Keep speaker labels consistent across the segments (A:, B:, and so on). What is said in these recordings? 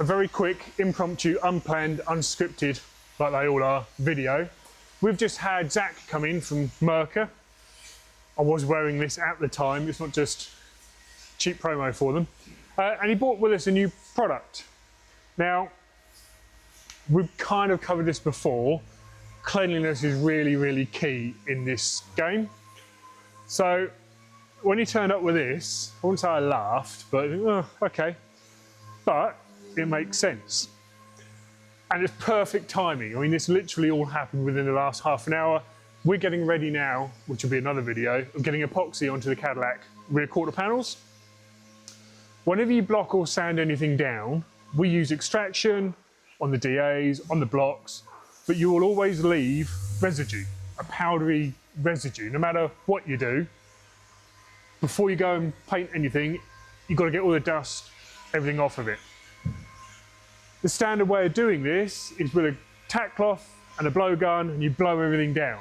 A: a very quick, impromptu, unplanned, unscripted, like they all are, video. We've just had Zach come in from Mirka. I was wearing this at the time, it's not just cheap promo for them. And he brought with us a new product. Now, we've kind of covered this before. Cleanliness is really, really key in this game. So, when he turned up with this, I wouldn't say I laughed, but okay. But it makes sense. And it's perfect timing. I mean, this literally all happened within the last half an hour. We're getting ready now, which will be another video, of getting epoxy onto the Cadillac rear quarter panels. Whenever you block or sand anything down, we use extraction on the DAs, on the blocks, but you will always leave residue, a powdery residue. No matter what you do, before you go and paint anything, you've got to get all the dust, everything off of it. The standard way of doing this is with a tack cloth and a blowgun, and you blow everything down,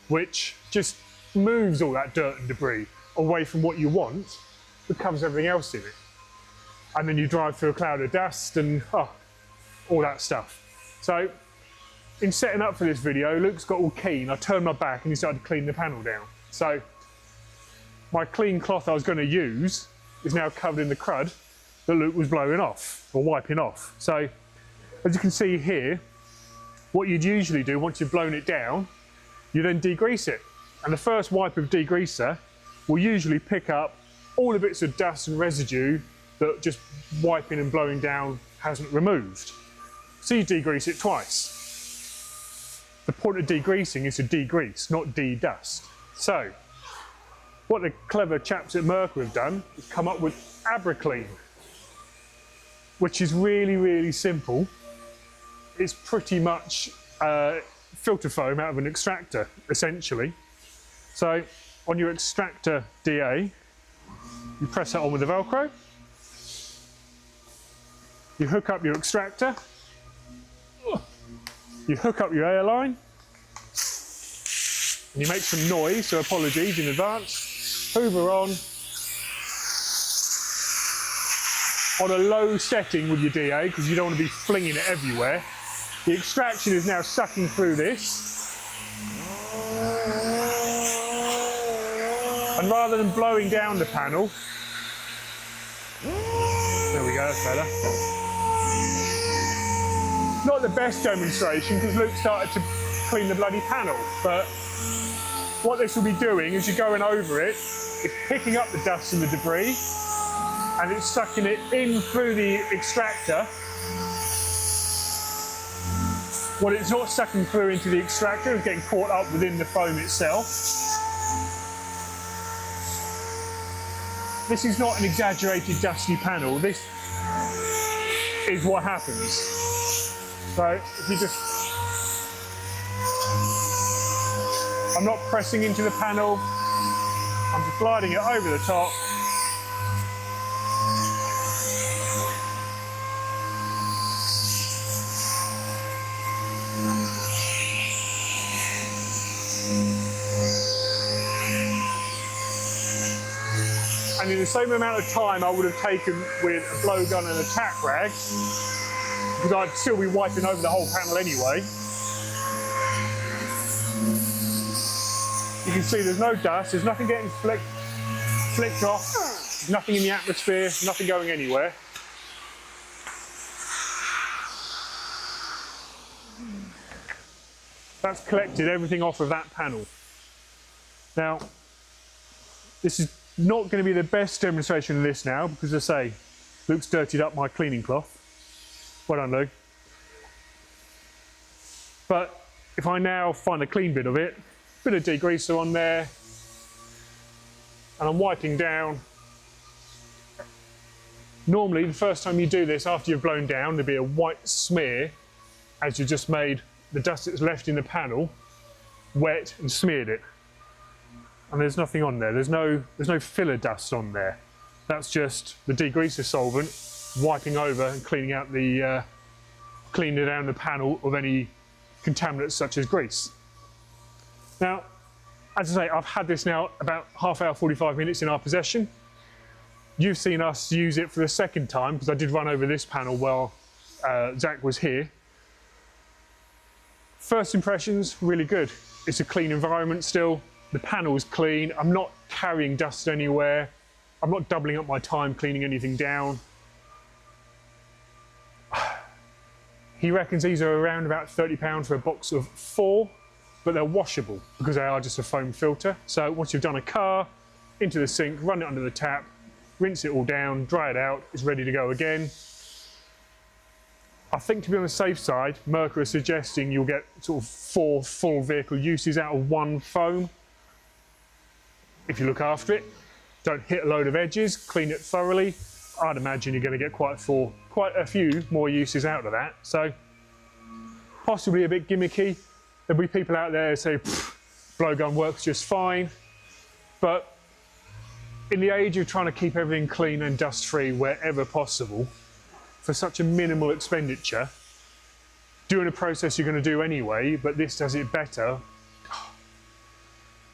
A: which just moves all that dirt and debris away from what you want, but covers everything else in it. And then you drive through a cloud of dust and all that stuff. So, in setting up for this video, Luke's got all keen. I turned my back and he started to clean the panel down. So, my clean cloth I was going to use is now covered in the crud that Luke was blowing off, or wiping off. So, as you can see here, what you'd usually do once you've blown it down, you then degrease it. And the first wipe of degreaser will usually pick up all the bits of dust and residue that just wiping and blowing down hasn't removed. So you degrease it twice. The point of degreasing is to degrease, not de-dust. So, what the clever chaps at Mirka have done is come up with AbraClean, which is really, really simple. It's pretty much filter foam out of an extractor, essentially. So, on your extractor DA, you press that on with the Velcro. You hook up your extractor, you hook up your air line, and you make some noise, so apologies in advance. Hoover on a low setting with your DA, because you don't want to be flinging it everywhere. The extraction is now sucking through this. And rather than blowing down the panel, there we go, that's better. Not the best demonstration because Luke started to clean the bloody panel, but what this will be doing is you're going over it, it's picking up the dust and the debris, and it's sucking it in through the extractor. What it's not sucking through into the extractor is getting caught up within the foam itself. This is not an exaggerated dusty panel, this is what happens. So if you just, I'm not pressing into the panel, I'm just gliding it over the top. And in the same amount of time I would have taken with a blowgun and a tack rag, because I'd still be wiping over the whole panel anyway. You can see there's no dust, there's nothing getting flicked off, there's nothing in the atmosphere, nothing going anywhere. That's collected everything off of that panel. Now, this is not going to be the best demonstration of this now, because as I say, Luke's dirtied up my cleaning cloth. Well done, Luke. But if I now find a clean bit of it, bit of degreaser on there, and I'm wiping down. Normally, the first time you do this after you've blown down, there'll be a white smear as you just made the dust that's left in the panel wet and smeared it. And there's nothing on there. There's no filler dust on there. That's just the degreaser solvent wiping over and cleaning out the cleaning down the panel of any contaminants such as grease. Now, as I say, I've had this now about half hour, 45 minutes in our possession. You've seen us use it for the second time because I did run over this panel while Zach was here. First impressions, really good. It's a clean environment still. The panel's clean. I'm not carrying dust anywhere. I'm not doubling up my time cleaning anything down. He reckons these are around about £30 for a box of 4, but they're washable because they are just a foam filter. So once you've done a car, into the sink, run it under the tap, rinse it all down, dry it out, it's ready to go again. I think to be on the safe side, Mirka is suggesting you'll get sort of 4 full vehicle uses out of 1 foam. If you look after it, don't hit a load of edges, clean it thoroughly, I'd imagine you're going to get quite a few more uses out of that. So possibly a bit gimmicky. There'll be people out there who say, blowgun works just fine. But in the age of trying to keep everything clean and dust free wherever possible, for such a minimal expenditure, doing a process you're going to do anyway, but this does it better,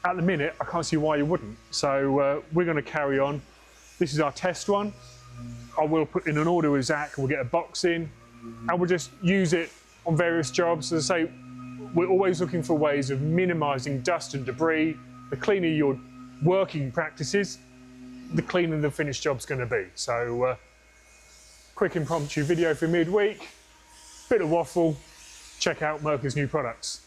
A: at the minute I can't see why you wouldn't. So we're going to carry on. This is our test one. I will put in an order with Zach, we'll get a box in and we'll just use it on various jobs. As I say, we're always looking for ways of minimising dust and debris. The cleaner your working practices, the cleaner the finished job's going to be. So quick impromptu video for midweek, bit of waffle, check out Mirka's new products.